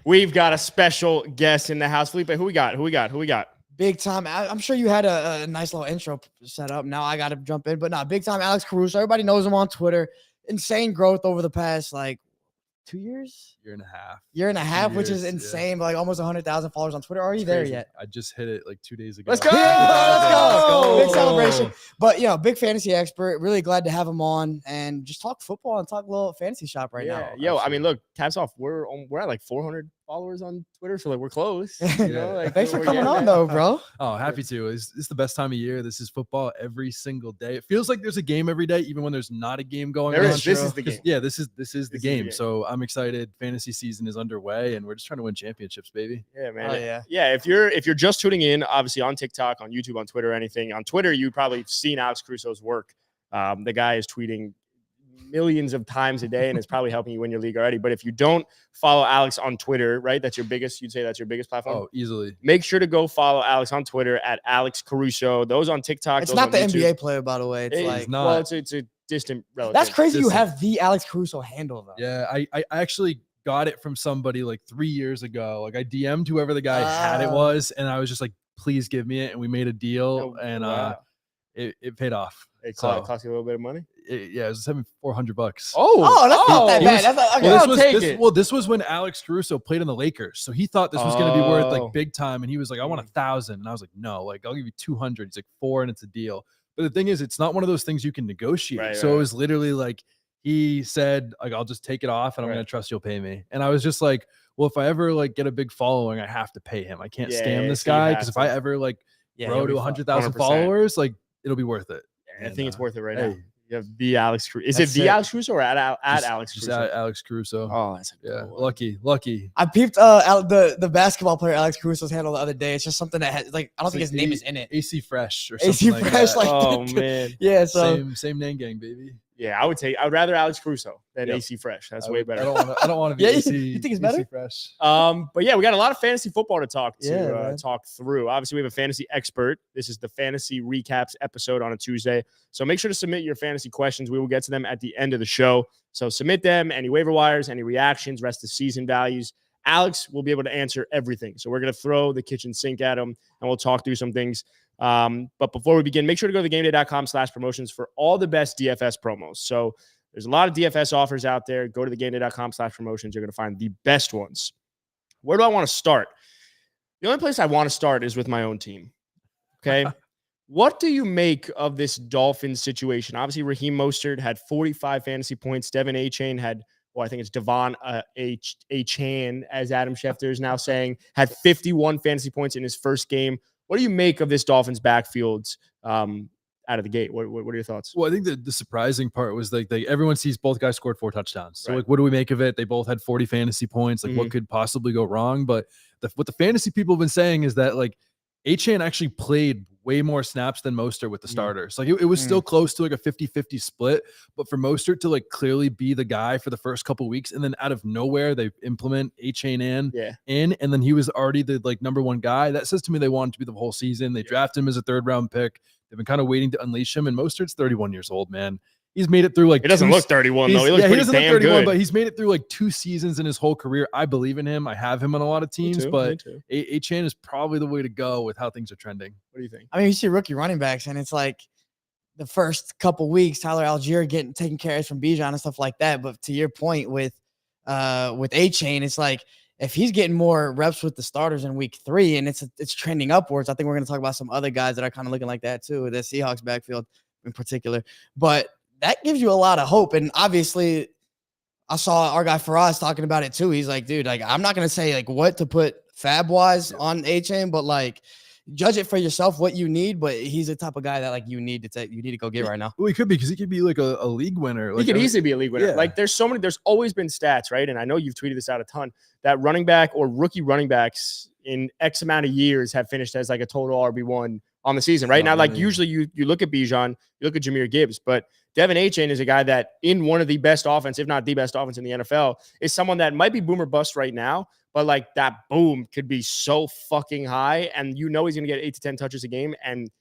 We've got a special guest in the house. Felipe, who we got? Big time. I'm sure you had a nice little intro set up. Now I got to jump in. But no, big time Alex Caruso. Everybody knows him on Twitter. Insane growth over the past, 2 years? Year and a half, which is insane. Yeah. Like almost 100,000 followers on Twitter. Are you there yet? I just hit it 2 days ago. Let's go. Let's go. Big celebration. But, big fantasy expert. Really glad to have him on and just talk football and talk a little fantasy shop now. Yo, absolutely. I mean, look, taps off. We're at 400 followers on Twitter, so we're close. Thanks for coming on, though, bro. Oh, happy to. It's the best time of year. This is football every single day. It feels like there's a game every day, even when there's not a game going on. This is the game. Yeah, this is the game. So I'm excited. Fantasy season is underway, and we're just trying to win championships, baby. Yeah, man. Yeah. If you're just tuning in, obviously on TikTok, on YouTube, on Twitter, or anything. On Twitter, you've probably seen Alex Caruso's work. The guy is tweeting millions of times a day and it's probably helping you win your league already. But if you don't follow Alex on Twitter, right, you'd say that's your biggest platform? Oh, easily. Make sure to go follow Alex on Twitter at Alex Caruso. Those on TikTok. It's not the NBA player, by the way. It's not. Well, it's a distant relative. That's crazy. You have the Alex Caruso handle, though. Yeah, I actually got it from somebody 3 years ago. I DM'd whoever the guy had it was, and I was just like, please give me it. And we made a deal, it paid off. It cost you a little bit of money? It was $400. That's not that bad. This was when Alex Caruso played in the Lakers. So he thought this was going to be worth big time. And he was like, I want 1,000. And I was like, no, I'll give you 200. He's like, 4, and it's a deal. But the thing is, it's not one of those things you can negotiate. Right, so it was literally he said, I'll just take it off and I'm going to trust you'll pay me. And I was just like, well, if I ever get a big following, I have to pay him. I can't scam this guy. Because if I ever grow to 100,000 followers, it'll be worth it. I think it's worth it right now. You have the Alex Caruso. Is it the Alex Caruso or at Alex Caruso? Just Alex Caruso. Oh, that's a cool one. Lucky. I peeped the basketball player Alex Caruso's handle the other day. It's just something that has I don't think his name is in it. AC Fresh or something AC Fresh, that. Oh man. Yeah. So same name gang, baby. Yeah, I'd rather Alex Caruso than AC Fresh. That's way better. I don't want to be AC. You think it's better? AC Fresh. But yeah, we got a lot of fantasy football to talk through. Obviously, we have a fantasy expert. This is the fantasy recaps episode on a Tuesday. So make sure to submit your fantasy questions. We will get to them at the end of the show. So submit them, any waiver wires, any reactions, rest of season values. Alex will be able to answer everything. So we're going to throw the kitchen sink at him and we'll talk through some things. But before we begin, make sure to go to thegameday.com/promotions for all the best DFS promos. So there's a lot of DFS offers out there. Go to thegameday.com/promotions. You're going to find the best ones. Where do I want to start? The only place I want to start is with my own team. Okay. What do you make of this Dolphins situation? Obviously, Raheem Mostert had 45 fantasy points. Devin Achane had, I think it's Devon Achane, as Adam Schefter is now saying, had 51 fantasy points in his first game. What do you make of this Dolphins backfield out of the gate? What are your thoughts? Well, I think the surprising part was everyone sees both guys scored 4 touchdowns. So what do we make of it? They both had 40 fantasy points. What could possibly go wrong? But what the fantasy people have been saying is that Achane actually played way more snaps than Mostert with the starters. It was still close to a 50-50 split, but for Mostert to clearly be the guy for the first couple of weeks, and then out of nowhere they implement Achane in, and then he was already the number one guy. That says to me they wanted to be the whole season. They drafted him as a 3rd round pick. They've been kind of waiting to unleash him, and Mostert's 31 years old, man. He's made it through He doesn't look 31 though. He looks pretty damn 31, good. But he's made it through 2 seasons in his whole career. I believe in him. I have him on a lot of teams, but Achane is probably the way to go with how things are trending. What do you think? I mean, you see rookie running backs, and it's the first couple weeks, Tyler Algier taking carries from Bijan and stuff like that. But to your point with Achane, it's if he's getting more reps with the starters in week 3 and it's trending upwards, I think we're going to talk about some other guys that are kind of looking like that too, the Seahawks backfield in particular. But that gives you a lot of hope. And obviously I saw our guy Faraz talking about it too. He's like, dude, I'm not going to say what to put fab wise on Achane, but judge it for yourself what you need. But he's the type of guy that you need to go get right now. Well, he could be, because he could be a league winner. He could easily be a league winner. Yeah. There's always been stats, right? And I know you've tweeted this out a ton, that running back or rookie running backs in X amount of years have finished as a total RB1 on the season, right? Now, usually you look at Bijan, you look at Jahmyr Gibbs, but Devin Achane is a guy that in one of the best offense, if not the best offense in the NFL, is someone that might be boom or bust right now, but that boom could be so fucking high, and he's going to get 8 to 10 touches a game. And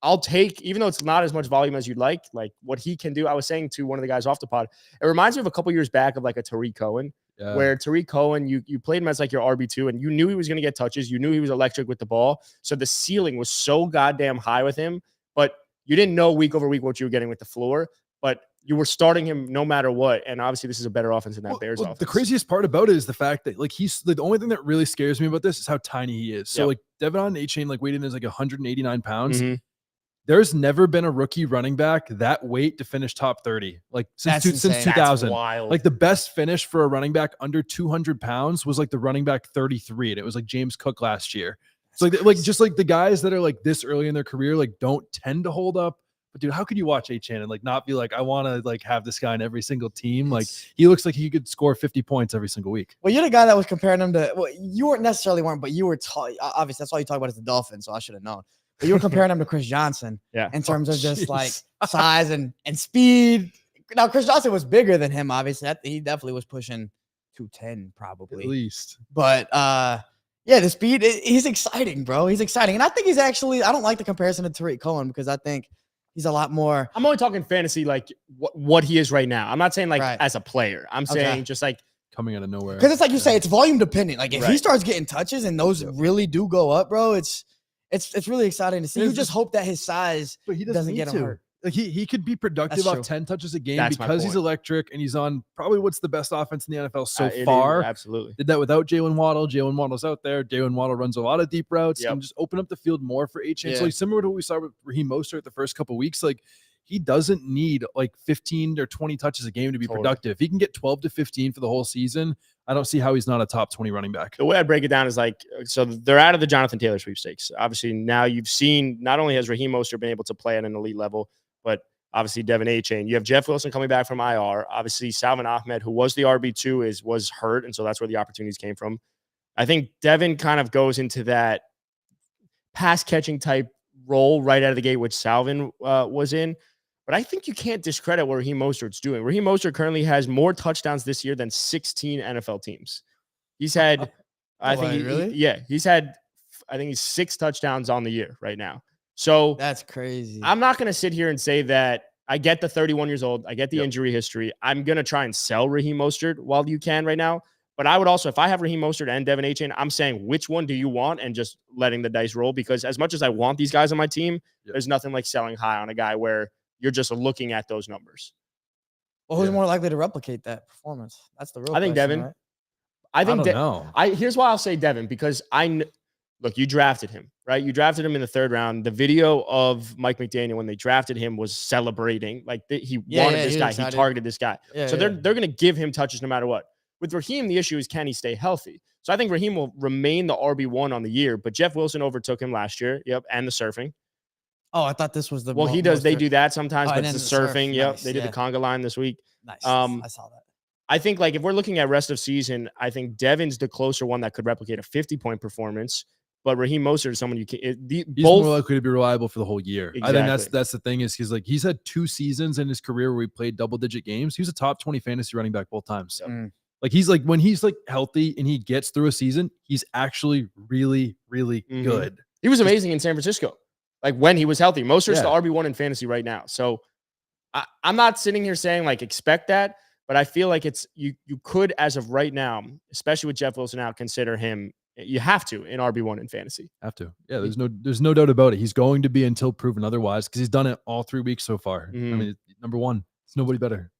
I'll take, even though it's not as much volume as you'd like what he can do. I was saying to one of the guys off the pod, it reminds me of a couple years back of a Tariq Cohen, where Tariq Cohen, you played him as like your RB2 and you knew he was going to get touches. You knew he was electric with the ball. So the ceiling was so goddamn high with him, but you didn't know week over week what you were getting with the floor, but you were starting him no matter what. And obviously this is a better offense than that Bears offense. The craziest part about it is the fact that like he's the only thing that really scares me about this is how tiny he is. So like Devon A-Chain like weighed in is like 189 pounds. There's never been a rookie running back that weight to finish top 30. Like since 2000. Like the best finish for a running back under 200 pounds was like the running back 33. And it was like James Cook last year. So like just like the guys that are like this early in their career, like don't tend to hold up. But dude, how could you watch A-Chan and like not be like, I want to like have this guy in every single team? Like he looks like he could score 50 points every single week. Well, you're the guy that was comparing him to, well, you weren't necessarily but you were obviously that's all you talk about is the Dolphins. So I should have known. But you were comparing him to Chris Johnson in terms of just like size and speed. Now, Chris Johnson was bigger than him, obviously. He definitely was pushing 210 probably. At least. But yeah, the speed, he's exciting, bro. He's exciting. And I think he's actually, I don't like the comparison to Tariq Cohen because I think he's a lot more. I'm only talking fantasy, like what he is right now. I'm not saying like as a player. I'm saying just like coming out of nowhere. Because it's like you say, it's volume dependent. Like if he starts getting touches and those really do go up, bro, it's really exciting to see. You just hope that his size doesn't get him hurt. Like he could be productive off 10 touches a game because he's electric and he's on probably what's the best offense in the NFL so far. Absolutely. Did that without Jalen Waddle. Jalen Waddle's out there. Jalen Waddle runs a lot of deep routes and just open up the field more for A-Chain. So like similar to what we saw with Raheem Mostert the first couple of weeks, like he doesn't need like 15 or 20 touches a game to be productive. If he can get 12 to 15 for the whole season, I don't see how he's not a top 20 running back. The way I break it down is like, so they're out of the Jonathan Taylor sweepstakes. Obviously now you've seen, not only has Raheem Mostert been able to play at an elite level, but obviously Devin A-Chain. You have Jeff Wilson coming back from IR. Obviously Salvin Ahmed, who was the RB2, was hurt, and so that's where the opportunities came from. I think Devin kind of goes into that pass catching type role right out of the gate, which Salvin was in. But I think you can't discredit what Raheem Mostert's doing. Raheem Mostert currently has more touchdowns this year than 16 NFL teams. He's had, he's had, I think he's 6 touchdowns on the year right now. So that's crazy. I'm not going to sit here and say that I get the 31 years old. I get the injury history. I'm going to try and sell Raheem Mostert while you can right now. But I would also, if I have Raheem Mostert and Devin A-Chain, I'm saying which one do you want and just letting the dice roll, because as much as I want these guys on my team, there's nothing like selling high on a guy where you're just looking at those numbers. Well, who's more likely to replicate that performance? That's the real I think question, Devin. right? I think don't know. Here's why I'll say Devin, because look, you drafted him, right? You drafted him in the 3rd round. The video of Mike McDaniel when they drafted him was celebrating. Like he wanted this guy. He targeted this guy. So they're going to give him touches no matter what. With Raheem, the issue is, can he stay healthy? So I think Raheem will remain the RB1 on the year, but Jeff Wilson overtook him last year. And the surfing. Oh, I thought this was the. Well, he does. They do that sometimes, but it's the surfing. Nice. They did the conga line this week. Nice. I saw that. I think like if we're looking at rest of season, I think Devin's the closer one that could replicate a 50-point performance. But Raheem Mostert is someone you can. He's more likely to be reliable for the whole year. Exactly. I think that's the thing is he's had 2 seasons in his career where he played double-digit games. He was a top 20 fantasy running back both times. Like he's like when he's like healthy and he gets through a season, he's actually really, really good. He was amazing in San Francisco. Like when he was healthy. Mostert's the RB1 in fantasy right now. So I'm not sitting here saying like expect that, but I feel like it's you could, as of right now, especially with Jeff Wilson out, consider him. You have to in RB1 in fantasy. Have to. Yeah, there's no doubt about it. He's going to be until proven otherwise because he's done it all 3 weeks so far. I mean, number 1. It's nobody better.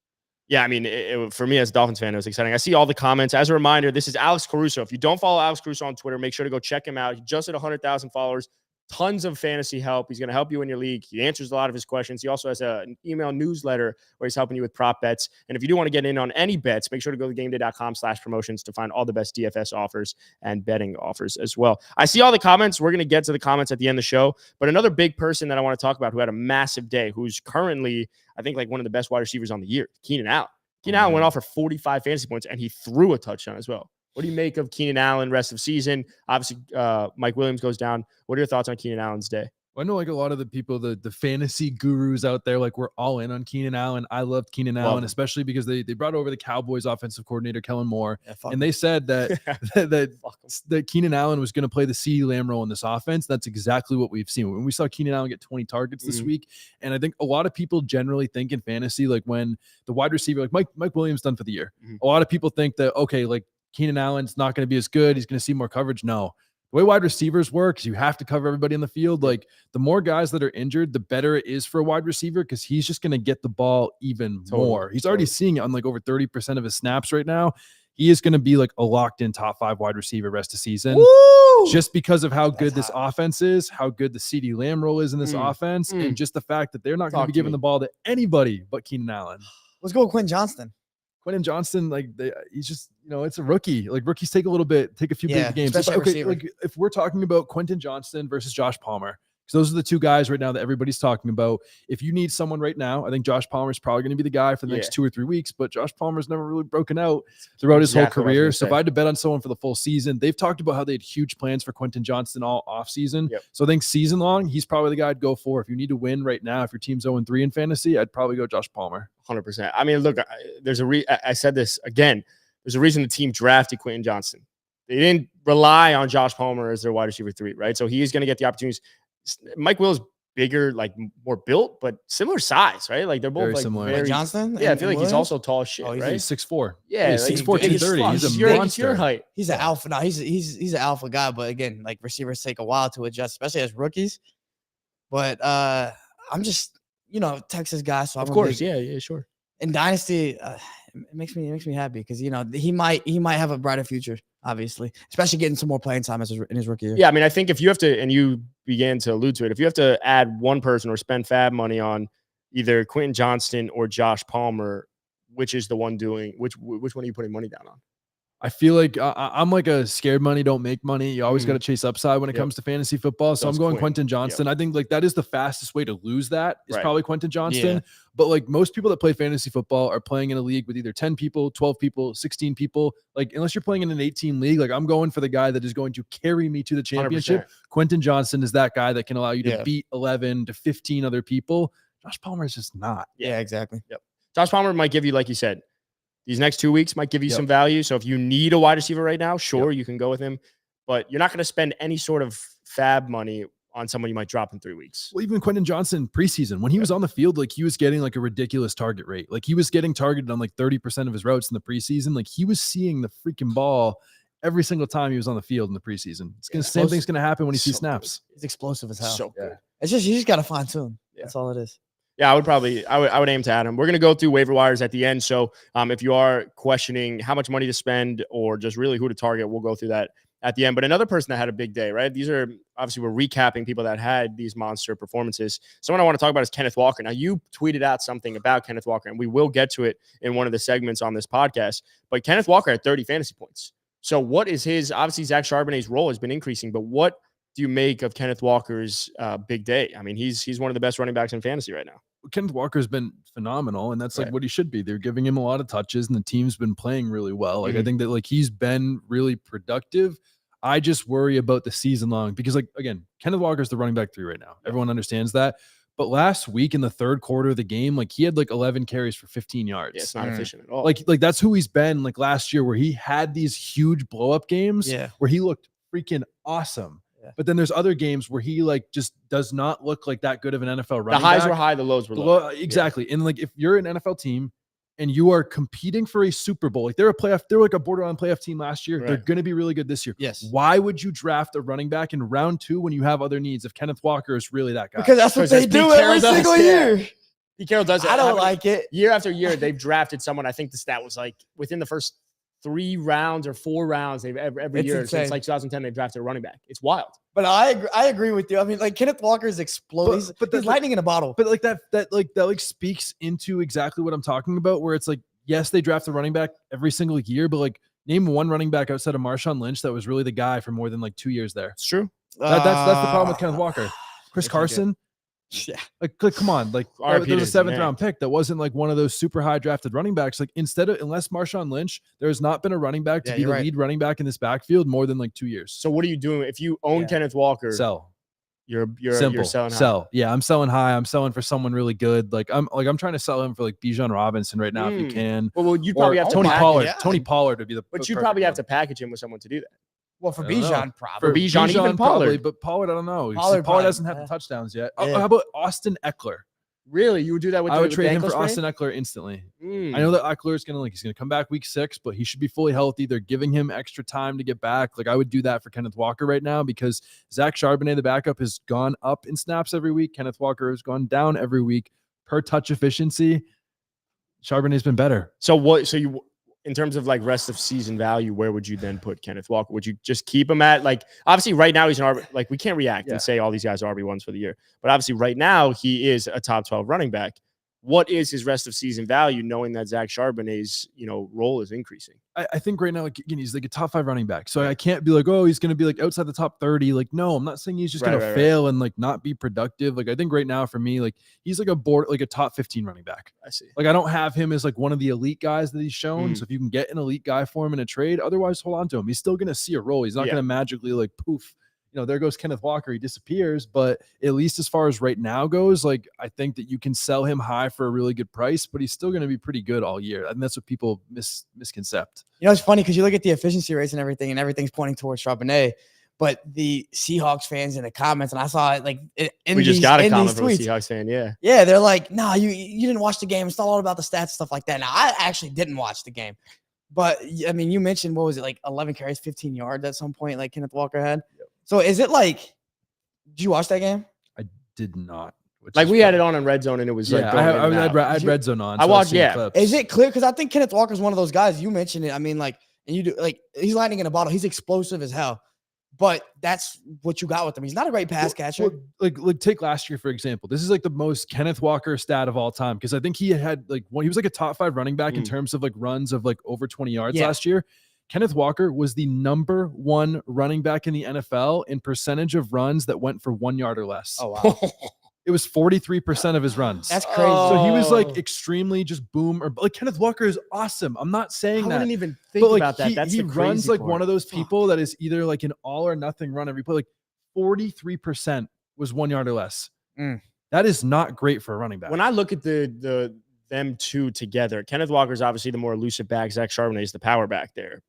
Yeah, I mean, for me as a Dolphins fan, it was exciting. I see all the comments. As a reminder, this is Alex Caruso. If you don't follow Alex Caruso on Twitter, make sure to go check him out. He just hit 100,000 followers. Tons of fantasy help. He's going to help you in your league. He answers a lot of his questions. He also has an email newsletter where he's helping you with prop bets. And if you do want to get in on any bets, make sure to go to gameday.com/promotions to find all the best DFS offers and betting offers as well. I see all the comments. We're going to get to the comments at the end of the show. But another big person that I want to talk about who had a massive day, who's currently, I think, like one of the best wide receivers on the year, Keenan Allen. Keenan Allen went off for 45 fantasy points, and he threw a touchdown as well. What do you make of Keenan Allen rest of season? Obviously, Mike Williams goes down. What are your thoughts on Keenan Allen's day? I know like a lot of the people, the fantasy gurus out there, like we're all in on Keenan Allen. I loved Keenan Allen, especially because they brought over the Cowboys offensive coordinator, Kellen Moore. And they said that that Keenan Allen was going to play the CeeDee Lamb role in this offense. That's exactly what we've seen. When we saw Keenan Allen get 20 targets this week. And I think a lot of people generally think in fantasy, like when the wide receiver, like Mike Williams done for the year, a lot of people think that, okay, like Keenan Allen's not going to be as good. He's going to see more coverage. No. The way wide receivers work is you have to cover everybody in the field. Like the more guys that are injured, the better it is for a wide receiver because he's just going to get the ball even more. He's already seeing it on like over 30% of his snaps right now. He is going to be like a locked in top 5 wide receiver rest of season. Woo! Just because of how good this offense is, how good the CeeDee Lamb role is in this offense, and just the fact that they're not going to be giving the ball to anybody but Keenan Allen. Let's go with Quentin Johnston. Quentin Johnston, like he's just, it's a rookie. Like rookies take a few big games. Like if we're talking about Quentin Johnston versus Josh Palmer, because those are the two guys right now that everybody's talking about. If you need someone right now, I think Josh Palmer is probably going to be the guy for the next 2 or 3 weeks. But Josh Palmer's never really broken out throughout his whole career. So if I had to bet on someone for the full season, they've talked about how they had huge plans for Quentin Johnston all off season. So I think season long, he's probably the guy I'd go for. If you need to win right now, if your team's 0-3 in fantasy, I'd probably go Josh Palmer. 100%. I mean, look, I said this again. There's a reason the team drafted Quentin Johnston. They didn't rely on Josh Palmer as their wide receiver 3, right? So he is going to get the opportunities. Mike Will's bigger, like more built, but similar size, right? Like they're both very like similar. Like Johnston? Yeah, I feel like he's also tall as shit, right? He's 6'4". Yeah, he's like 6'4", 230. He's a monster. Your height. He's an alpha. No, he's an alpha guy, but again, like receivers take a while to adjust, especially as rookies. But I'm just, Texas guy, so of course, yeah, sure. In Dynasty, it makes me happy because he might have a brighter future, obviously, especially getting some more playing time in his rookie year. Yeah, I mean, I think if you have to, and you began to allude to it, if you have to add one person or spend fab money on either Quentin Johnston or Josh Palmer, which is the one doing which one are you putting money down on? I feel like I'm like a scared money don't make money. You always got to chase upside when it comes to fantasy football. So I'm going Quentin Johnston. I think like that is the fastest way to lose that is probably Quentin Johnston. Yeah. But like most people that play fantasy football are playing in a league with either 10 people, 12 people, 16 people. Like unless you're playing in an 8-team league, like I'm going for the guy that is going to carry me to the championship. 100%. Quentin Johnston is that guy that can allow you to beat 11 to 15 other people. Josh Palmer is just not. Yeah, exactly. Yep. Josh Palmer might give you, like you said, these next 2 weeks might give you some value. So if you need a wide receiver right now, sure, you can go with him. But you're not going to spend any sort of fab money on someone you might drop in 3 weeks. Well, even Quentin Johnston preseason, when he was on the field, like he was getting like a ridiculous target rate. Like he was getting targeted on like 30% of his routes in the preseason. Like he was seeing the freaking ball every single time he was on the field in the preseason. Same thing's going to happen when he sees snaps. It's explosive as hell. So good. It's just, you just got to fine tune. That's all it is. Yeah, I would aim to add him. We're going to go through waiver wires at the end. So if you are questioning how much money to spend or just really who to target, we'll go through that at the end. But another person that had a big day, right? These are obviously we're recapping people that had these monster performances. Someone I want to talk about is Kenneth Walker. Now, you tweeted out something about Kenneth Walker, and we will get to it in one of the segments on this podcast. But Kenneth Walker had 30 fantasy points. So what is his, obviously Zach Charbonnet's role has been increasing, but what do you make of Kenneth Walker's big day? I mean, he's one of the best running backs in fantasy right now. Kenneth Walker's been phenomenal, and that's like what he should be. They're giving him a lot of touches, and the team's been playing really well. Like I think that like he's been really productive. I just worry about the season long because like again, Kenneth Walker's the running back 3 right now. Everyone understands that. But last week in the third quarter of the game, like he had like 11 carries for 15 yards. Yeah, it's not efficient at all. Like that's who he's been like last year, where he had these huge blow up games where he looked freaking awesome. Yeah. But then there's other games where he like just does not look like that good of an NFL running back. The highs were high, the lows were low. Exactly. Yeah. And like if you're an NFL team and you are competing for a Super Bowl, like they're like a borderline playoff team last year. Right. They're going to be really good this year. Yes. Why would you draft a running back in round 2 when you have other needs if Kenneth Walker is really that guy? Because that's what they do every single year. Pete Carroll does it. I don't like it. Year after year, they've drafted someone. I think the stat was like within the first 3 rounds or 4 rounds they've every year since like 2010 they've drafted a running back. It's wild. But I agree with you. I mean, like Kenneth Walker is explosive. But he's lightning in a bottle. But like that speaks into exactly what I'm talking about, where it's like, yes, they draft a running back every single year, but like name one running back outside of Marshawn Lynch that was really the guy for more than like 2 years there. It's true. That's the problem with Kenneth Walker. Chris Carson. Yeah. Like come on. Like there was a 7th round pick that wasn't like one of those super high drafted running backs. Like unless Marshawn Lynch, there has not been a running back to be the lead running back in this backfield more than like 2 years. So what are you doing if you own Kenneth Walker? Sell. You're Simple. selling high. Sell. Yeah, I'm selling high. I'm selling for someone really good. I'm trying to sell him for like Bijan Robinson right now if you can. Well, you'd probably have to Tony Pollard. Yeah. Tony Pollard would be the. But you'd probably have to package him with someone to do that. Well, for I don't know. Bijan, probably. For Bijan, even probably, Pollard. but Pollard, I don't know. Pollard Pollard hasn't probably, had the touchdowns yet. Yeah. How about Austin Eckler? Really, you would do that with? I would the trade him ankle for sprain? Austin Eckler instantly. I Mm. know that Eckler is he's gonna come back week 6, but he should be fully healthy. They're giving him extra time to get back. Like I would do that for Kenneth Walker right now because Zach Charbonnet, the backup, has gone up in snaps every week. Kenneth Walker has gone down every week. Per touch efficiency, Charbonnet's been better. So you, in terms of like rest of season value, where would you then put Kenneth Walker? Would you just keep him at like, obviously right now he's an RB, like we can't react and say all these guys are RB1s for the year, but obviously right now he is a top 12 running back. What is his rest of season value, knowing that Zach Charbonnet's role is increasing? I think right now, like again, he's like a top 5 running back. So I can't be like, oh, he's going to be like outside the top 30. Like, no, I'm not saying he's just going to fail and like not be productive. Like, I think right now for me, like he's like a top 15 running back. I see. Like, I don't have him as like one of the elite guys that he's shown. So if you can get an elite guy for him in a trade, otherwise hold on to him. He's still going to see a role. He's not going to magically like poof. There goes Kenneth Walker. He disappears. But at least as far as right now goes, like I think that you can sell him high for a really good price, but he's still going to be pretty good all year. And that's what people misconcept. It's funny because you look at the efficiency rates and everything's pointing towards Charbonnet. But the Seahawks fans in the comments, and I saw it like we just got a comment from a Seahawks fan. Yeah, they're like, no, you didn't watch the game. It's not all about the stats and stuff like that. Now, I actually didn't watch the game. But I mean, you mentioned, what was it, like 11 carries, 15 yards at some point, like Kenneth Walker had. So is it like, did you watch that game? I did not. Like we had it on in Red Zone and it was like, I had Red Zone on. I watched, Is it clear? Because I think Kenneth Walker is one of those guys. You mentioned it. I mean, like, and you do like, he's lightning in a bottle. He's explosive as hell. But that's what you got with him. He's not a great pass catcher. Like take last year, for example. This is like the most Kenneth Walker stat of all time because I think he had like he was like a top 5 running back in terms of like runs of like over 20 yards last year. Kenneth Walker was the number 1 running back in the NFL in percentage of runs that went for 1 yard or less. Oh, wow. It was 43% of his runs. That's crazy. So he was like extremely just boom or like Kenneth Walker is awesome. I'm not saying that. I wouldn't even think about that. That's he the runs crazy like part. one of those people that is either like an all or nothing run every play. Like 43% was 1 yard or less. That is not great for a running back. When I look at them two together, Kenneth Walker is obviously the more elusive back. Zach Charbonnet is the power back there.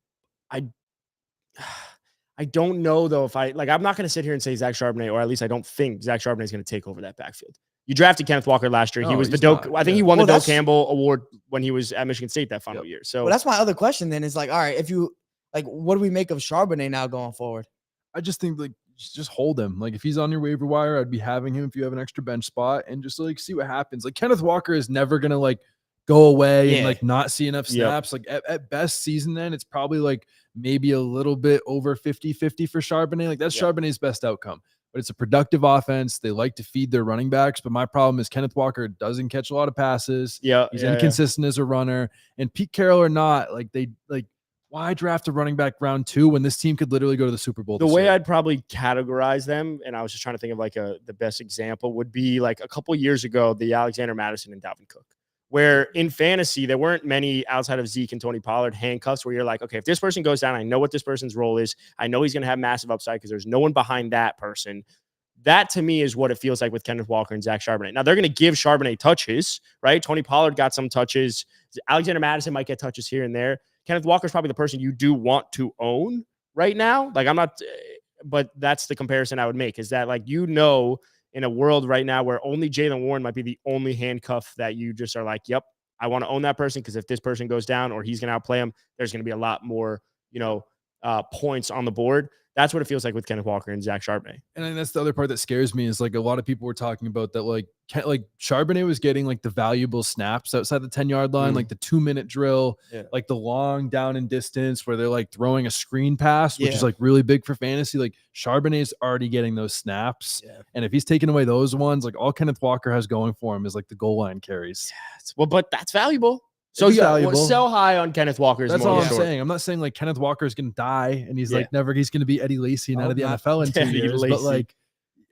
I don't know though if I'm not going to sit here and say Zach Charbonnet, or at least I don't think Zach Charbonnet is going to take over that backfield. You drafted Kenneth Walker last year. He was the Doak. I think he won the Doak Campbell Award when he was at Michigan State that final year. So that's my other question then is like, all right, if you like, what do we make of Charbonnet now going forward? I just think like just hold him. Like if he's on your waiver wire, I'd be having him if you have an extra bench spot and just like see what happens. Like Kenneth Walker is never going to like go away and like not see enough snaps. Like at best season, then it's probably like maybe a little bit over 50-50 for Charbonnet. Like that's Charbonnet's best outcome. But it's a productive offense. They like to feed their running backs. But my problem is Kenneth Walker doesn't catch a lot of passes. He's inconsistent as a runner. And Pete Carroll or not, like why draft a running back round 2 when this team could literally go to the Super Bowl? The way I'd probably categorize them, and I was just trying to think of like the best example, would be like a couple years ago, the Alexander Mattison and Dalvin Cook, where in fantasy, there weren't many outside of Zeke and Tony Pollard handcuffs where you're like, okay, if this person goes down, I know what this person's role is. I know he's going to have massive upside because there's no one behind that person. That to me is what it feels like with Kenneth Walker and Zach Charbonnet. Now they're going to give Charbonnet touches, right? Tony Pollard got some touches. Alexander Mattison might get touches here and there. Kenneth Walker is probably the person you do want to own right now. Like I'm not, but that's the comparison I would make is that like, in a world right now where only Jaylen Warren might be the only handcuff that you just are like, yep, I want to own that person because if this person goes down or he's going to outplay him, there's going to be a lot more, points on the board. That's what it feels like with Kenneth Walker and Zach Charbonnet. And then that's the other part that scares me is like a lot of people were talking about that like Charbonnet was getting like the valuable snaps outside the 10-yard line, like the 2-minute drill, like the long down and distance where they're like throwing a screen pass, which is like really big for fantasy. Like Charbonnet's already getting those snaps. And if he's taking away those ones, like all Kenneth Walker has going for him is like the goal line carries. Well, but that's valuable. So sell high on Kenneth Walker. That's all I'm saying. I'm not saying like Kenneth Walker is going to die and he's like he's going to be Eddie Lacy and out of the NFL in 2 years. But like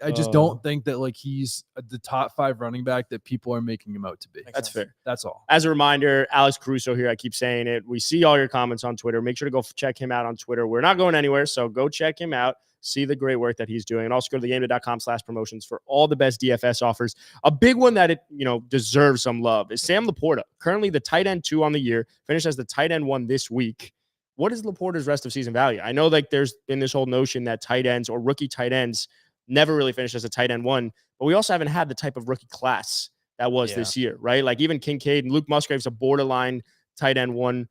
I just don't think that like he's the top 5 running back that people are making him out to be. That's fair. That's all. As a reminder, Alex Caruso here. I keep saying it. We see all your comments on Twitter. Make sure to go check him out on Twitter. We're not going anywhere, so go check him out. See the great work that he's doing. And also go to thegameday.com/promotions for all the best DFS offers. A big one that it deserves some love is Sam Laporta, currently the tight end 2 on the year, finished as the tight end 1 this week. What is Laporta's rest of season value? I know like there's been this whole notion that tight ends or rookie tight ends never really finished as a tight end 1, but we also haven't had the type of rookie class that was this year, right? Like even Kincaid and Luke Musgrave's a borderline tight end 1.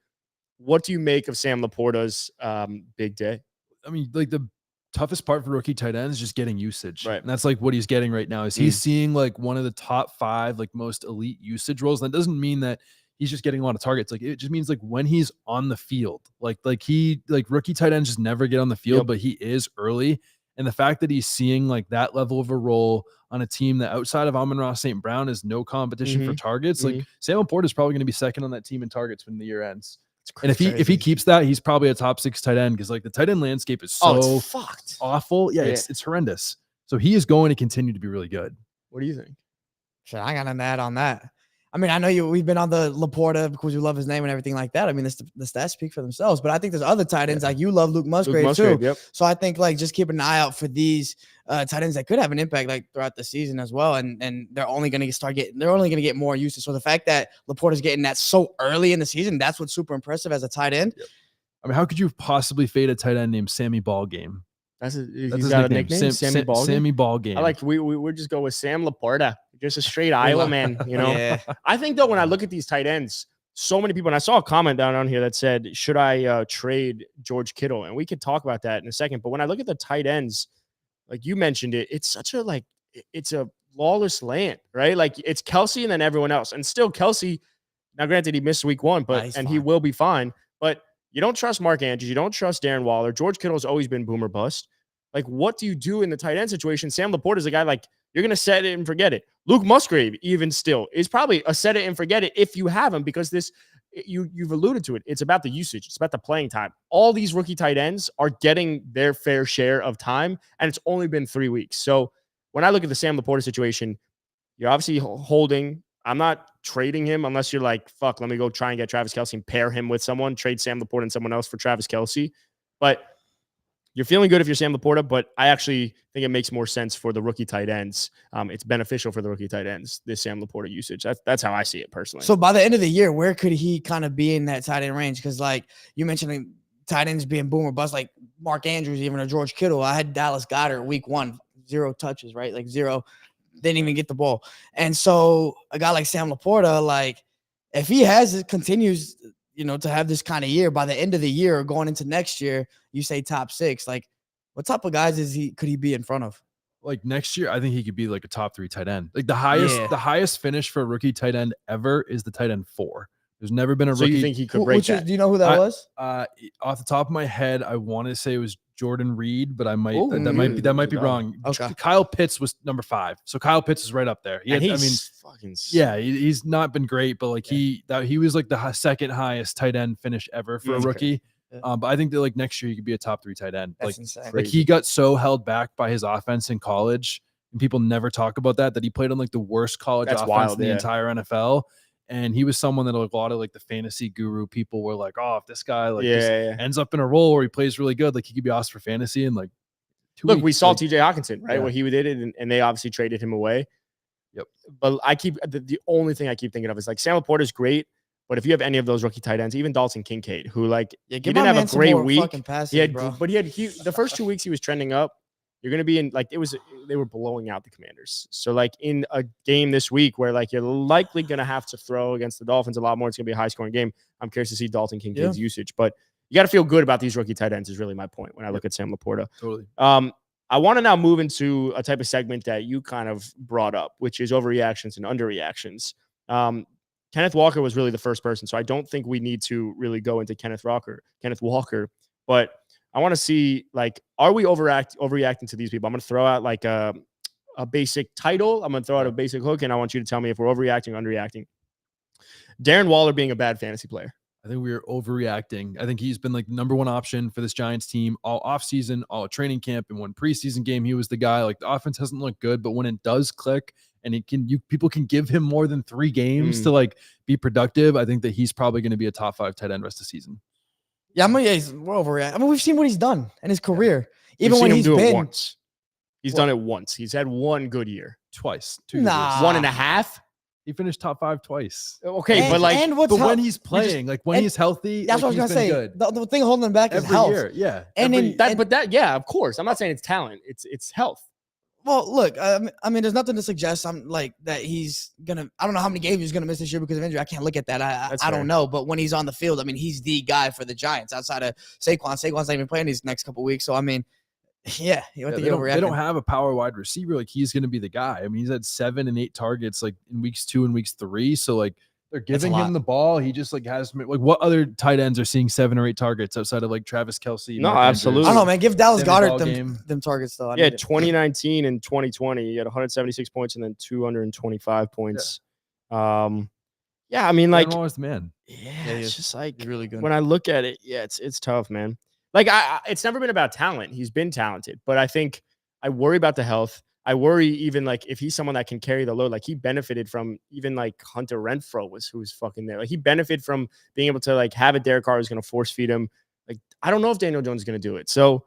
What do you make of Sam Laporta's big day? I mean, like the toughest part for rookie tight ends is just getting usage. Right. And that's like what he's getting right now is he's seeing like one of the top 5, like most elite usage roles. And that doesn't mean that he's just getting a lot of targets. Like it just means like when he's on the field, like rookie tight ends just never get on the field, but he is early. And the fact that he's seeing like that level of a role on a team that outside of Amon-Ra St. Brown is no competition for targets. Like Sam Laporta is probably going to be second on that team in targets when the year ends. And if he keeps that, he's probably a top 6 tight end because like the tight end landscape is so fucked, awful. Yeah, it's horrendous. So he is going to continue to be really good. What do you think? Shit, I got an add on that. I mean, I know we've been on the Laporta because you love his name and everything like that. I mean, the stats speak for themselves, but I think there's other tight ends like you love Luke Musgrave too. Yep. So I think like just keep an eye out for these tight ends that could have an impact like throughout the season as well. And they're only going to get more usage. So the fact that Laporta's getting that so early in the season, that's what's super impressive as a tight end. Yep. I mean, how could you possibly fade a tight end named Sammy Ballgame? He's got a nickname, Sammy Ballgame. Sammy Ballgame. I like we just go with Sam Laporta, just a straight Iowa man. I think though when I look at these tight ends, so many people, and I saw a comment down on here that said, "Should I trade George Kittle?" And we could talk about that in a second. But when I look at the tight ends, like you mentioned it, it's such a it's a lawless land, right? Like it's Kelsey and then everyone else, and still Kelsey. Now, granted, he missed week 1, but he will be fine. But you don't trust Mark Andrews. You don't trust Darren Waller. George Kittle's always been boomer bust. Like, what do you do in the tight end situation? Sam Laporta is a guy like you're going to set it and forget it. Luke Musgrave, even still, is probably a set it and forget it if you have him because you've alluded to it. It's about the usage. It's about the playing time. All these rookie tight ends are getting their fair share of time, and it's only been 3 weeks. So when I look at the Sam Laporta situation, you're obviously holding. I'm not trading him unless you're like, fuck, let me go try and get Travis Kelce and pair him with someone, trade Sam Laporta and someone else for Travis Kelce. But you're feeling good if you're Sam Laporta, but I actually think it makes more sense for the rookie tight ends. It's beneficial for the rookie tight ends, this Sam Laporta usage. That's how I see it personally. So by the end of the year, where could he kind of be in that tight end range? Because like you mentioned tight ends being boomer bust, like Mark Andrews, even or George Kittle. I had Dallas Goedert week 1, 0 touches, right? Like 0. Didn't even get the ball. And so a guy like Sam Laporta, like if he continues, to have this kind of year by the end of the year or going into next year, you say top 6, like what type of guys could he be in front of? Like next year, I think he could be like a top 3 tight end. Like the highest finish for a rookie tight end ever is the tight end 4. There's never been a rookie. So you think he could break that? Do you know who that was? Off the top of my head, I want to say it was Jordan Reed, but I might that might be wrong. Okay. Kyle Pitts was number 5, so Kyle Pitts is right up there. He's not been great, but like he was like the second highest tight end finish ever for a rookie. Yeah. But I think that like next year he could be a top 3 tight end. That's insane. Like he got so held back by his offense in college, and people never talk about that he played on like the worst college offense in the entire NFL. And he was someone that a lot of like the fantasy guru people were like, oh, if this guy ends up in a role where he plays really good, like he could be awesome for fantasy. And like, we saw TJ Hawkinson, right? What he did it, and they obviously traded him away. Yep. But I keep the only thing I keep thinking of is like Sam Laporta is great, but if you have any of those rookie tight ends, even Dalton Kincaid, who like he didn't have a great week, passes, but the first 2 weeks he was trending up. You're going to be in like they were blowing out the Commanders. So like in a game this week where like you're likely going to have to throw against the Dolphins a lot more, it's going to be a high scoring game. I'm curious to see Dalton Kincaid's usage, but you got to feel good about these rookie tight ends is really my point when I look at Sam Laporta. Totally. I want to now move into a type of segment that you kind of brought up, which is overreactions and underreactions. Kenneth Walker was really the first person, so I don't think we need to really go into Kenneth Walker, but I want to see, like, are we overreacting to these people? I'm going to throw out like a basic title. I'm going to throw out a basic hook, and I want you to tell me if we're overreacting or underreacting. Darren Waller being a bad fantasy player. I think we are overreacting. I think he's been like the number one option for this Giants team all offseason, all training camp, and one preseason game. He was the guy. Like the offense hasn't looked good, but when it does click and people can give him more than 3 games to like be productive, I think that he's probably going to be a top 5 tight end rest of the season. Yeah, we're overreacting. I mean, we've seen what he's done in his career. Even when he's been it once. He's done it once. He's had one good year. Twice. 2 years. 1.5. He finished top 5 twice. Okay, when he's playing, like when he's healthy, that's what I was gonna say. Good. The thing holding him back is health. Year, yeah. Yeah, of course. I'm not saying it's talent. It's health. Well, look, I mean, there's nothing to suggest that he's gonna. I don't know how many games he's gonna miss this year because of injury. I can't look at that. I don't know. But when he's on the field, I mean, he's the guy for the Giants outside of Saquon. Saquon's not even playing these next couple weeks. So I mean, yeah, they don't have a power wide receiver. Like he's going to be the guy. I mean, he's had 7 and 8 targets like in weeks 2 and weeks 3. So like they're giving him the ball. He just like has like what other tight ends are seeing 7 or 8 targets outside of like Travis Kelce? No, absolutely. I don't know, man. Give Dallas Goedert them targets though. 2019 and 2020, he had 176 points and then 225 points. Yeah, I mean, like, always the man. Yeah, it's just like he's really good. When I look at it, yeah, it's tough, man. Like, it's never been about talent. He's been talented, but I think I worry about the health. I worry even like if he's someone that can carry the load. Like he benefited from even like Hunter Renfrow who was fucking there. Like he benefited from being able to like have a Derek Carr who's going to force feed him. Like I don't know if Daniel Jones is going to do it. So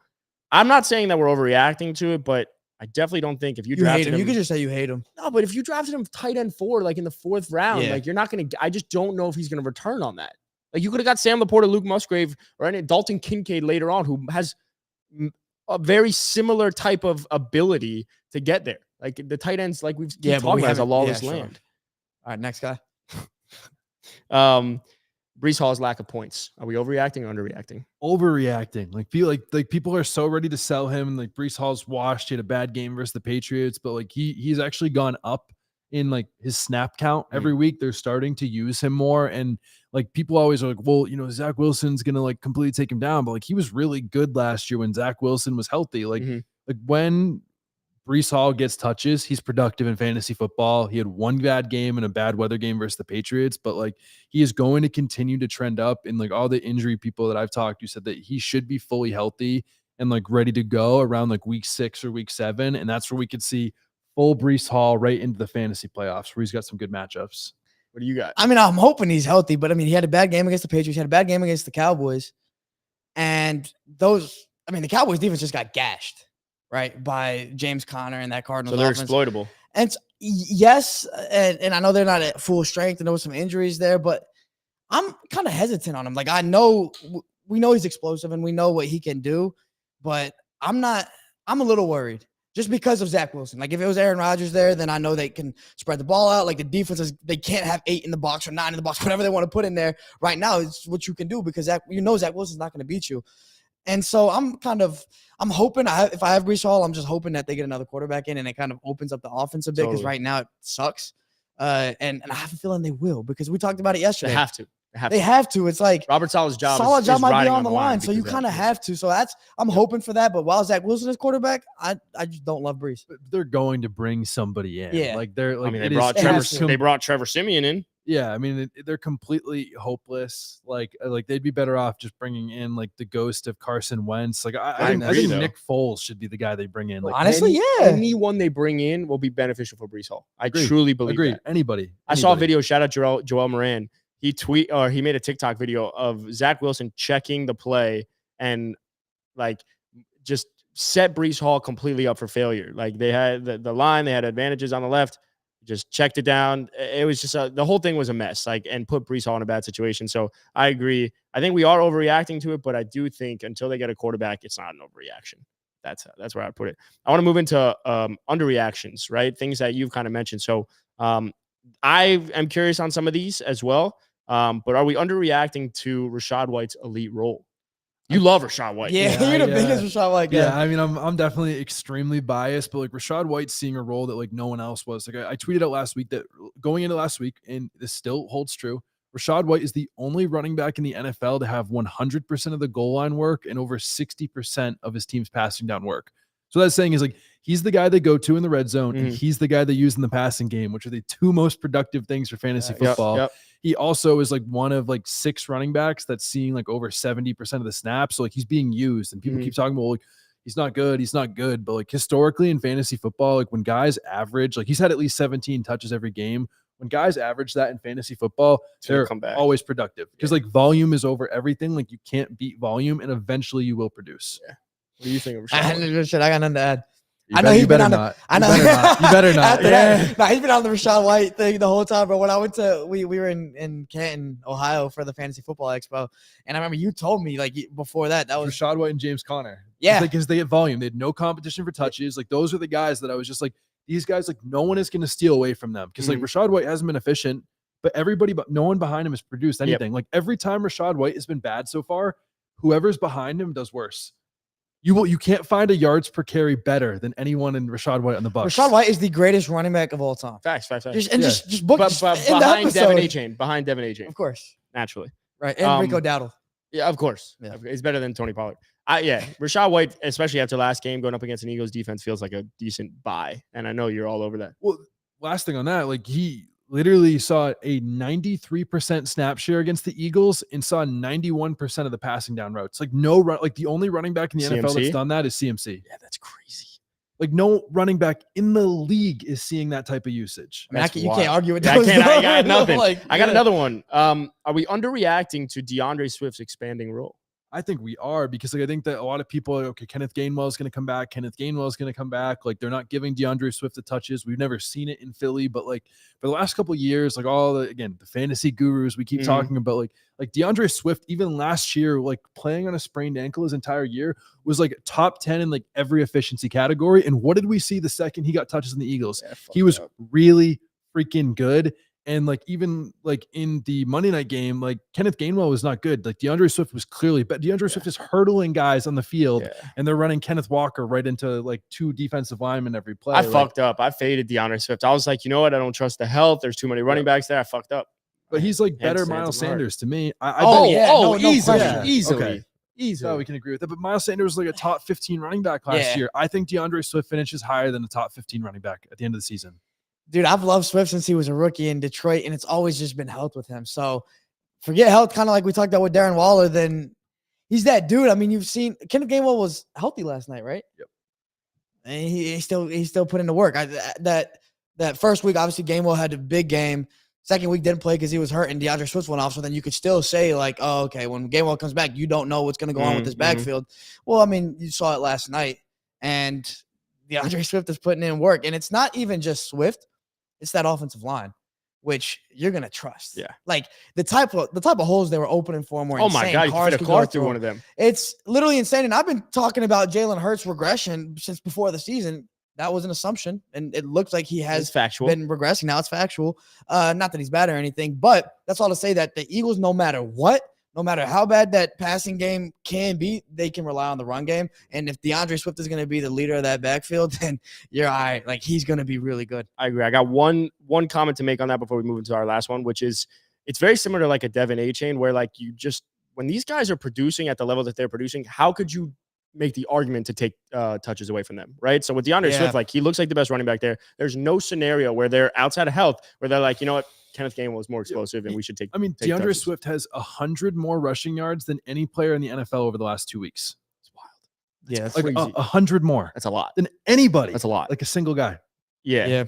I'm not saying that we're overreacting to it, but I definitely don't think if you drafted him, you could just say you hate him. No, but if you drafted him tight end 4, like in the 4th round, like you're not going to. I just don't know if he's going to return on that. Like you could have got Sam Laporta, Luke Musgrave, or any Dalton Kincaid later on, who has a very similar type of ability to get there. Like the tight ends, like we've talked about, as a lawless land. All right, next guy. Breece Hall's lack of points. Are we overreacting or underreacting? Overreacting. Like people are so ready to sell him. And like Breece Hall's washed. He had a bad game versus the Patriots, but like he's actually gone up in like his snap count every week. They're starting to use him more. And like people always are like, well, you know, Zach Wilson's going to like completely take him down. But like he was really good last year when Zach Wilson was healthy. Like when Breece Hall gets touches, he's productive in fantasy football. He had one bad game and a bad weather game versus the Patriots, but like he is going to continue to trend up. And like all the injury people that I've talked to said that he should be fully healthy and like ready to go around like week 6 or week 7. And that's where we could see full Breece Hall right into the fantasy playoffs where he's got some good matchups. What do you got? I mean, I'm hoping he's healthy, but I mean, he had a bad game against the Patriots. He had a bad game against the Cowboys. And the Cowboys defense just got gashed, right, by James Conner and that Cardinals. So they're offense. Exploitable. And yes, and I know they're not at full strength and there was some injuries there, but I'm kind of hesitant on him. Like we know he's explosive and we know what he can do, but I'm a little worried. Just because of Zach Wilson. Like, if it was Aaron Rodgers there, then I know they can spread the ball out. Like, the defenses, they can't have 8 in the box or 9 in the box, whatever they want to put in there. Right now, it's what you can do because Zach Wilson's not going to beat you. And so I'm hoping, if I have Breece Hall, I'm just hoping that they get another quarterback in and it kind of opens up the offense a bit because right now it sucks. And I have a feeling they will because we talked about it yesterday. They have to. It's like Robert Saleh's job might be on the line, so you kind of have to. So I'm hoping for that. But while Zach Wilson is quarterback, I just don't love Breece. But they're going to bring somebody in. Yeah, like they're like they brought Trevor Siemian in. Yeah, I mean they're completely hopeless. Like they'd be better off just bringing in like the ghost of Carson Wentz. Like I think Nick Foles should be the guy they bring in. Like honestly, anyone they bring in will be beneficial for Breece Hall. I truly believe that. Anybody. I saw a video. Shout out Joel Moran. He made a TikTok video of Zach Wilson checking the play and like just set Breece Hall completely up for failure. Like they had the line, they had advantages on the left, just checked it down. It was just the whole thing was a mess. Like and put Breece Hall in a bad situation. So I agree. I think we are overreacting to it, but I do think until they get a quarterback, it's not an overreaction. That's where I put it. I want to move into underreactions, right? Things that you've kind of mentioned. So I am curious on some of these as well. But are we underreacting to Rachaad White's elite role? You love Rachaad White. Yeah, you're the biggest Rachaad White guy. Yeah, I mean, I'm definitely extremely biased, but like Rachaad White's seeing a role that like no one else was. Like I tweeted out last week that going into last week, and this still holds true, Rachaad White is the only running back in the NFL to have 100% of the goal line work and over 60% of his team's passing down work. So that's saying is like he's the guy they go to in the red zone, and he's the guy they use in the passing game, which are the 2 most productive things for fantasy football. he also is like one of like 6 running backs that's seeing like over 70% of the snaps. So like he's being used, and people keep talking about like he's not good. But like historically in fantasy football, like when guys average, like he's had at least 17 touches every game. When guys average that in fantasy football, they're always productive because like volume is over everything. Like you can't beat volume, and eventually you will produce. Yeah. What do you think of I got nothing to add. I know he's been on the. I know you better not. Yeah, no, he's been on the Rachaad White thing the whole time. But when I went to, we were in Canton, Ohio for the Fantasy Football Expo, and I remember you told me like before that was Rachaad White and James Conner. Yeah, because they get volume. They had no competition for touches. Like those are the guys that I was just like, these guys, like no one is going to steal away from them because like Rachaad White hasn't been efficient, but no one behind him has produced anything. Like every time Rachaad White has been bad so far, whoever's behind him does worse. You can't find a yards per carry better than anyone in Rachaad White on the Bucs. Rachaad White is the greatest running back of all time. Facts. Just book behind Devin A-Chain. Behind Devin A-Chain. Of course. Naturally. Right. And Rico Dowdle. Yeah, of course. Yeah. It's better than Tony Pollard. Rachaad White, especially after last game, going up against an Eagles defense feels like a decent buy. And I know you're all over that. Well, last thing on that, like he literally saw a 93% snap share against the Eagles and saw 91% of the passing down routes. Like the only running back in the NFL that's done that is CMC. Yeah, that's crazy. Like no running back in the league is seeing that type of usage. I mean, you can't argue with that. I got nothing. I got another one. Are we underreacting to DeAndre Swift's expanding role? I think we are because like I think that a lot of people are okay. Kenneth Gainwell is going to come back. Like they're not giving DeAndre Swift the touches. We've never seen it in Philly, but like for the last couple of years, like the fantasy gurus we keep talking about, like DeAndre Swift, even last year, like playing on a sprained ankle his entire year was like top 10 in like every efficiency category. And what did we see the second he got touches in the Eagles? He was really freaking good. And like even like in the Monday night game, like Kenneth Gainwell was not good. Like DeAndre Swift was clearly, but DeAndre Swift is hurdling guys on the field, and they're running Kenneth Walker right into like 2 defensive linemen every play. I fucked up. I faded DeAndre Swift. I was like, you know what? I don't trust the health. There's too many running backs there. I fucked up. But he's like better Miles Sanders to me. Easily. So we can agree with that. But Miles Sanders was like a top 15 running back last year. I think DeAndre Swift finishes higher than the top 15 running back at the end of the season. Dude, I've loved Swift since he was a rookie in Detroit, and it's always just been health with him. So forget health, kind of like we talked about with Darren Waller, then he's that dude. I mean, you've seen Kenneth Gainwell was healthy last night, right? Yep. And he still put in the work. That first week, obviously, Gainwell had a big game. Second week didn't play because he was hurt, and DeAndre Swift went off. So then you could still say, like, oh, okay, when Gainwell comes back, you don't know what's going to go on with this backfield. Well, I mean, you saw it last night, and DeAndre Swift is putting in work. And it's not even just Swift. It's that offensive line, which you're gonna trust. Yeah, like the type of holes they were opening for him were insane. My God, you fit a car through one of them. It's literally insane. And I've been talking about Jalen Hurts regression since before the season. That was an assumption, and it looks like he has been regressing. Now it's factual. Not that he's bad or anything, but that's all to say that the Eagles, no matter how bad that passing game can be, they can rely on the run game. And if DeAndre Swift is going to be the leader of that backfield, then you're all right. Like, he's going to be really good. I agree. I got one comment to make on that before we move into our last one, which is it's very similar to like a Devin A-Chain where like when these guys are producing at the level that they're producing, how could you make the argument to take touches away from them, right? So with DeAndre Swift, like he looks like the best running back there. There's no scenario where they're outside of health where they're like, you know what? Kenneth Gainwell is more explosive, and we should take. I mean, DeAndre touches. Swift has 100 more rushing yards than any player in the NFL over the last 2 weeks. It's wild. That's like 100 more. That's a lot than anybody. That's a lot. Like a single guy. Yeah.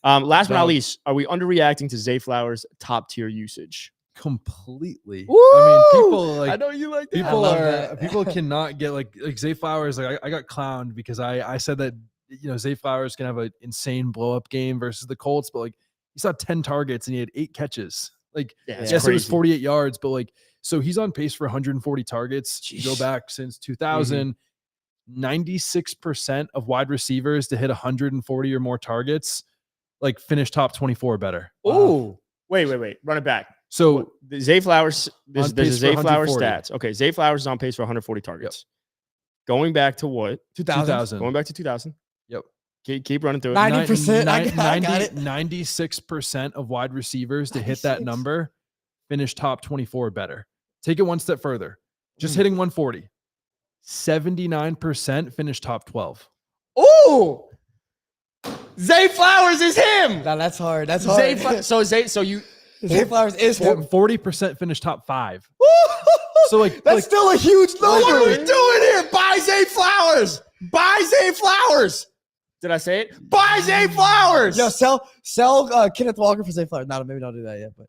Last but not least, are we underreacting to Zay Flowers' top tier usage? Completely. Woo! I mean, people like. I know you like that. People cannot get like Zay Flowers. Like I got clowned because I said that Zay Flowers can have an insane blow up game versus the Colts, but like. He saw 10 targets and he had 8 catches. Like, yes, it was 48 yards, but like, so he's on pace for 140 targets. You go back since 2000, 96% of wide receivers to hit 140 or more targets, like finish top 24 better. Oh, wait. Run it back. So the Zay Flowers, there's a Zay Flowers stats. Okay. Zay Flowers is on pace for 140 targets. Yep. Going back to what? 2000. Going back to 2000. Yep. Keep running through it. 90%. I got it. 96% of wide receivers to hit that number finish top 24 better. Take it one step further. Just hitting 140. 79% finish top 12. Oh, Zay Flowers is him. No, that's hard. That's hard. So you Zay Flowers is him. 40% finished top 5. So that's still a huge number. What are we doing here? Buy Zay Flowers. Buy Zay Flowers. Did I say it? Buy Zay Flowers. Yo, sell Kenneth Walker for Zay Flowers. No, maybe don't do that yet. But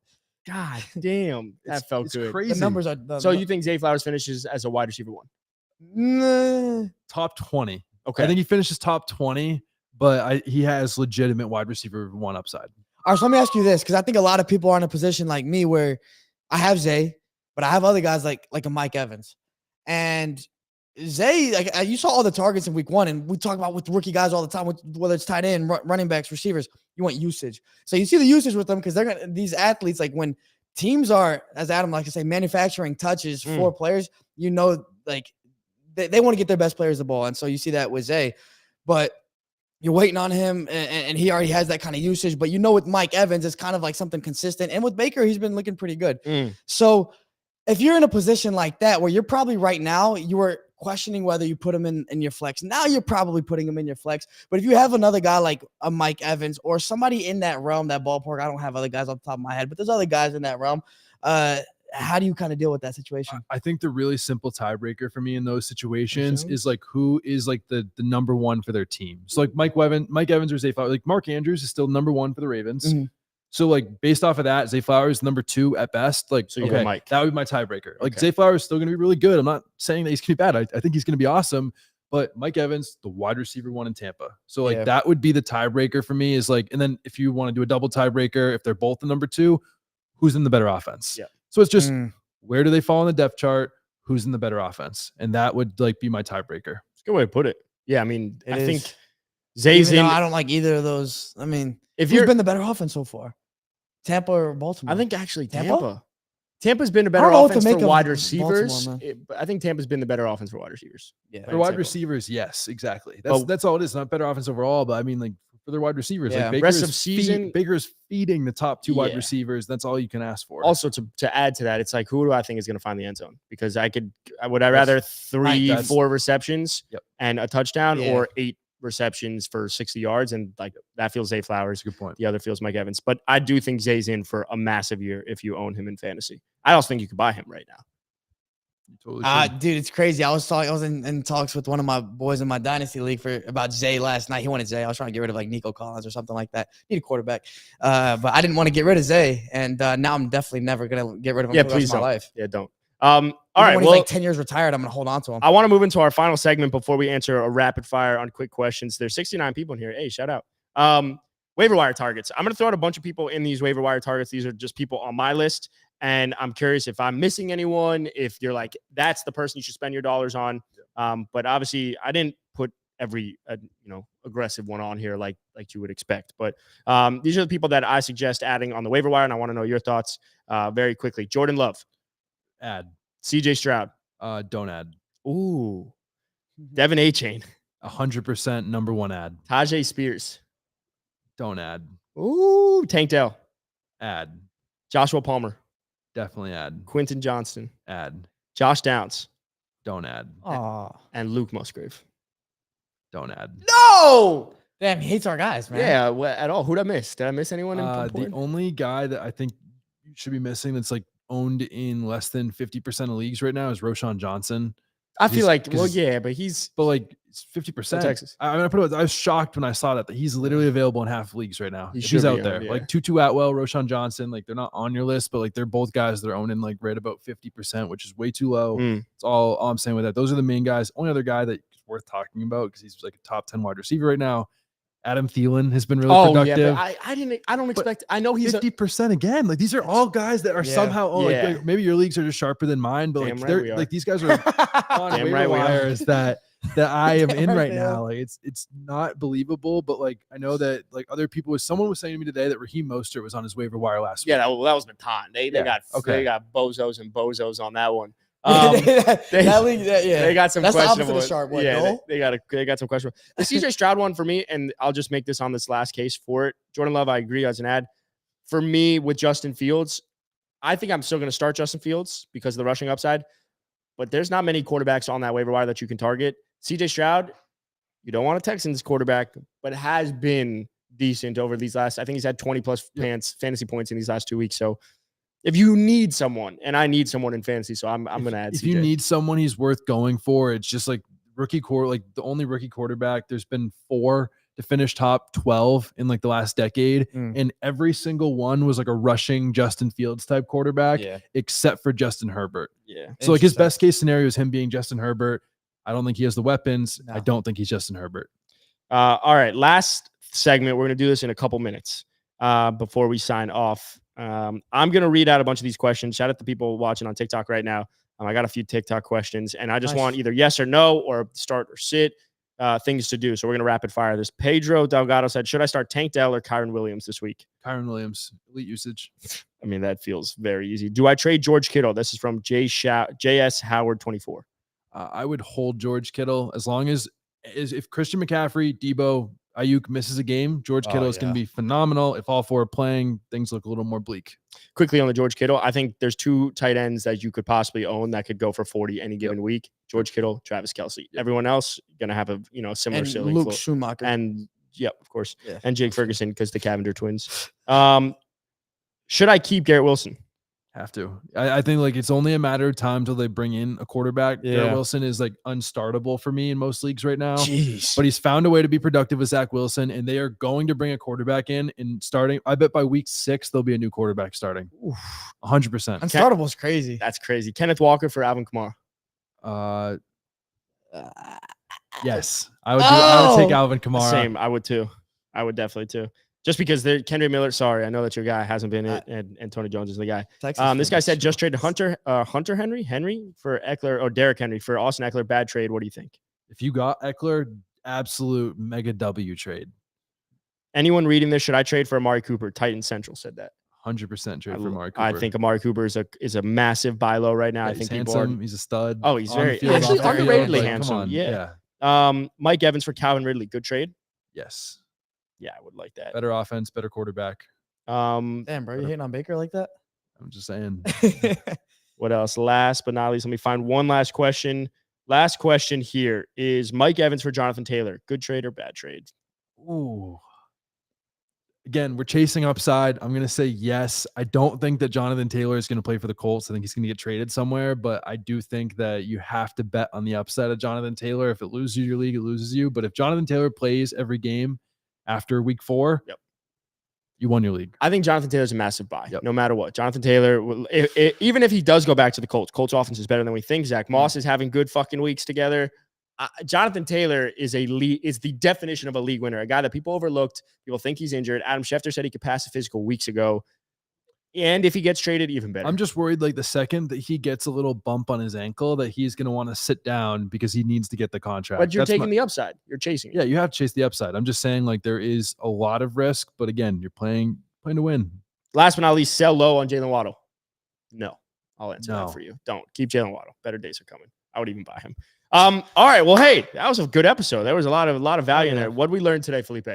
God damn, that felt good. Crazy. the numbers are. So you think Zay Flowers finishes as a wide receiver 1? Nah. Top 20. Okay. I think he finishes top 20, but he has legitimate wide receiver 1 upside. All right, so let me ask you this, because I think a lot of people are in a position like me where I have Zay, but I have other guys like a Mike Evans. And Zay, like you saw all the targets in week 1, and we talk about with rookie guys all the time, whether it's tight end, running backs, receivers, you want usage. So you see the usage with them because these athletes, like when teams are, as Adam likes to say, manufacturing touches for players, like they want to get their best players the ball. And so you see that with Zay, but you're waiting on him and he already has that kind of usage. But with Mike Evans, it's kind of like something consistent. And with Baker, he's been looking pretty good. So if you're in a position like that, where you're probably right now, you were questioning whether you put him in your flex. Now you're probably putting him in your flex. But if you have another guy like a Mike Evans or somebody in that realm, that ballpark, I don't have other guys off the top of my head, but there's other guys in that realm. How do you kind of deal with that situation? I think the really simple tiebreaker for me in those situations is like who is like the number 1 for their team. So like Mike Evans or Zay Flowers, like Mark Andrews is still number 1 for the Ravens. So like based off of that, Zay Flowers number 2 at best. Like so okay, Mike. That would be my tiebreaker. Like Zay Flowers is still going to be really good. I'm not saying that he's going to be bad. I think he's going to be awesome. But Mike Evans, the wide receiver 1 in Tampa. So like that would be the tiebreaker for me. Is like, and then if you want to do a double tiebreaker, if they're both the number 2, who's in the better offense? Yeah. So it's just where do they fall on the depth chart? Who's in the better offense? And that would like be my tiebreaker. It's a good way to put it. Yeah, I mean, I think Zay's in. I don't like either of those. I mean, who's been the better offense so far? Tampa or Baltimore? I think actually Tampa. Tampa's been a better offense for wide receivers. But I think Tampa's been the better offense for wide receivers. Yeah, for wide receivers, yes, exactly. That's all it is. Not better offense overall, but I mean, like for their wide receivers, like Baker's feeding the top 2 wide receivers. That's all you can ask for. Also, to add to that, it's like who do I think is going to find the end zone? Because I rather 3-4 receptions and a touchdown or 8 receptions for 60 yards, and like that feels Zay Flowers. Good point. The other feels Mike Evans, but I do think Zay's in for a massive year if you own him in fantasy. I also think you could buy him right now. Totally dude, it's crazy. I was in talks with one of my boys in my dynasty league about Zay last night. He wanted Zay. I was trying to get rid of like Nico Collins or something like that. Need a quarterback, but I didn't want to get rid of Zay, and now I'm definitely never gonna get rid of him for the rest of my life. Yeah, don't. All right. When he's like 10 years retired, I'm gonna hold on to him. I want to move into our final segment before we answer a rapid fire on quick questions. There's 69 people in here. Hey, shout out. Waiver wire targets. I'm gonna throw out a bunch of people in these waiver wire targets. These are just people on my list. And I'm curious if I'm missing anyone, if you're like, that's the person you should spend your dollars on. But obviously I didn't put every, aggressive one on here like you would expect. But these are the people that I suggest adding on the waiver wire. And I want to know your thoughts very quickly. Jordan Love. Add. CJ Stroud. Don't add. Ooh. Devin A-Chain. 100% number 1 add. Tajay Spears. Don't add. Ooh. Tank Dell. Add. Joshua Palmer. Definitely add. Quentin Johnston. Add. Josh Downs. Don't add. And Luke Musgrave. Don't add. No! Damn, he hates our guys, man. Yeah, at all. Who'd I miss? Did I miss anyone? The only guy that I think you should be missing that's like owned in less than 50% of leagues right now is Roshan Johnson. I feel like, but it's 50%. Texas. I was shocked when I saw that he's literally available in half leaves right now. He's out there. Yeah. Like Tutu Atwell, Roshan Johnson, like they're not on your list, but like they're both guys that are owning like right about 50%, which is way too low. It's all I'm saying with that. Those are the main guys. Only other guy that's worth talking about because he's like a top 10 wide receiver right now. Adam Thielen has been really productive. Yeah, I don't expect. I know he's 50% again. Like these are all guys that are somehow. Like maybe your leagues are just sharper than mine, but like these guys are on waiver wires that I am in right now. Like it's not believable, but like I know that like other people. Someone was saying to me today that Raheem Mostert was on his waiver wire last week. Yeah, that was Matan. They got bozos and bozos on that one. They got some questionable. They got some questionable. The CJ Stroud one for me, and I'll just make this on this last case for it. Jordan Love, I agree as an ad. For me, with Justin Fields, I think I'm still going to start Justin Fields because of the rushing upside. But there's not many quarterbacks on that waiver wire that you can target. CJ Stroud, you don't want a Texans quarterback, but has been decent over these last. I think he's had 20 plus fantasy points in these last 2 weeks. So if you need someone, and I need someone in fantasy, so I'm going to add. If CJ. you need someone, he's worth going for. It's just like the only rookie quarterback. There's been 4 to finish top 12 in like the last decade, and every single one was like a rushing Justin Fields type quarterback, except for Justin Herbert. Yeah. So like his best case scenario is him being Justin Herbert. I don't think he has the weapons. No. I don't think he's Justin Herbert. All right, last segment. We're going to do this in a couple minutes before we sign off. I'm going to read out a bunch of these questions. Shout out to people watching on TikTok right now. I got a few TikTok questions, and I just want either yes or no or start or sit things to do. So we're going to rapid fire this. Pedro Delgado said, should I start Tank Dell or Kyron Williams this week? Kyron Williams, elite usage. I mean, that feels very easy. Do I trade George Kittle? This is from JS Howard 24. I would hold George Kittle as long as if Christian McCaffrey, Debo, Ayuk misses a game, George Kittle is going to be phenomenal. If all 4 are playing, things look a little more bleak. Quickly on the George Kittle, I think there's 2 tight ends that you could possibly own that could go for 40 any given week. George Kittle, Travis Kelce. Everyone else going to have a similar ceiling. Luke Schumacher. And of course. Yeah. And Jake Ferguson because the Cavender twins. Should I keep Garrett Wilson? Have to. I think like it's only a matter of time till they bring in a quarterback. Yeah. Garrett Wilson is like unstartable for me in most leagues right now. Jeez. But he's found a way to be productive with Zach Wilson, and they are going to bring a quarterback in and starting. I bet by week 6 there'll be a new quarterback starting. 100%. Unstartable is crazy. That's crazy. Kenneth Walker for Alvin Kamara. Yes, I would take Alvin Kamara. Same. I would too. I would definitely too. Just because Kendrick Miller, sorry, I know that your guy hasn't been it, and Tony Jones is the guy. This guy said just traded Hunter Henry for Eckler or Derrick Henry for Austin Eckler. Bad trade. What do you think? If you got Eckler, absolute mega W trade. Anyone reading this, should I trade for Amari Cooper? Titan Central said that. 100% trade for Amari Cooper. I think Amari Cooper is a massive buy low right now. Yeah, I think he's handsome. He's a stud. Oh, he's actually underratedly handsome. Yeah. Mike Evans for Calvin Ridley. Good trade. Yes. Yeah, I would like that. Better offense, better quarterback. Damn, bro, you hating on Baker like that? I'm just saying. What else? Last but not least, let me find one last question. Last question here is Mike Evans for Jonathan Taylor. Good trade or bad trade? Ooh. Again, we're chasing upside. I'm going to say yes. I don't think that Jonathan Taylor is going to play for the Colts. I think he's going to get traded somewhere, but I do think that you have to bet on the upside of Jonathan Taylor. If it loses your league, it loses you. But if Jonathan Taylor plays every game after week 4, you won your league. I think Jonathan Taylor's a massive buy, no matter what. Jonathan Taylor, even if he does go back to the Colts offense is better than we think. Zach Moss is having good fucking weeks together. Jonathan Taylor is the definition of a league winner, a guy that people overlooked. People think he's injured. Adam Schefter said he could pass a physical weeks ago. And if he gets traded, even better. I'm just worried like the second that he gets a little bump on his ankle that he's going to want to sit down because he needs to get the contract. But you're taking the upside. You're chasing it. Yeah, you have to chase the upside. I'm just saying like there is a lot of risk, but again, you're playing to win. Last but not least, sell low on Jalen Waddle. No, I'll answer that for you. Don't. Keep Jalen Waddle. Better days are coming. I would even buy him. All right. Well, hey, that was a good episode. There was a lot of value in there. What did we learn today, Felipe?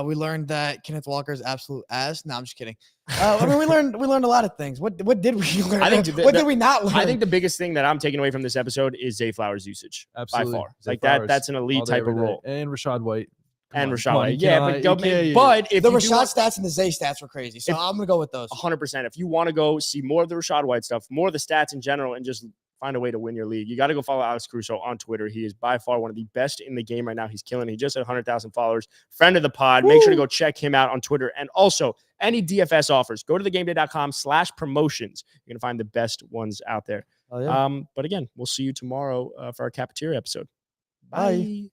We learned that Kenneth Walker is absolute ass. No, I'm just kidding. I mean, we learned a lot of things. What did we learn? I think what did we not learn? I think the biggest thing that I'm taking away from this episode is Zay Flowers' usage. Absolutely. By far. Like that's an elite type of role. And Rashad White. And Rashad White. Yeah, but if the Rashad stats and the Zay stats were crazy. So I'm gonna go with those. 100%. If you want to go see more of the Rashad White stuff, more of the stats in general, and just find a way to win your league, you got to go follow Alex Caruso on Twitter. He is by far one of the best in the game right now. He's killing it. He just had 100,000 followers. Friend of the pod. Make sure to go check him out on Twitter. And also, any DFS offers, go to thegameday.com/promotions. You're going to find the best ones out there. Oh, yeah. But again, we'll see you tomorrow for our cafeteria episode. Bye.